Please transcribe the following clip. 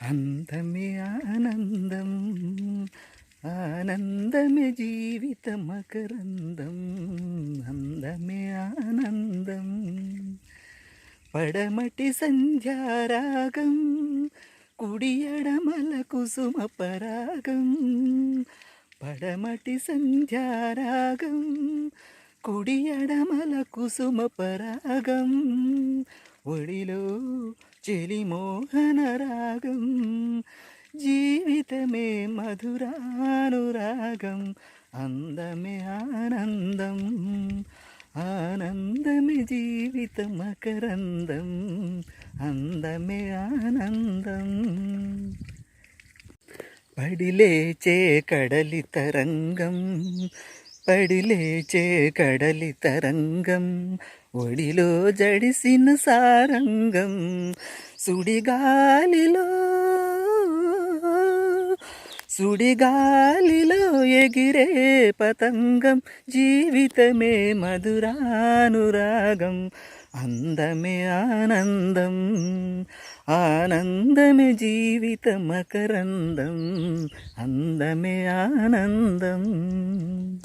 అందమే ఆనందం, ఆనందమే జీవిత మకరందం, అందమే ఆనందం. పడమటి సంధ్యారాగం, కుడి ఎడమల కుసుమ పరాగం. పడమటి సంధ్యారాగం, కుడి ఎడమల కుసుమ పరాగం. ఒడిలో చెలిమోహన రాగం, జీవితమే మధురానురాగం. అందమే ఆనందం, ఆనందమే జీవిత మకరందం, అందమే ఆనందం. పడిలేచే కడలి తరంగం, పడిలేచే కడలి తరంగం. ఒడిలో జడిసిన సారంగం, సుడిగాలిలో సుడిగాలిలో ఎగిరే పతంగం. జీవితమే మధురానురాగం, అందమే ఆనందం, ఆనందమే జీవిత మకరందం, అందమే ఆనందం.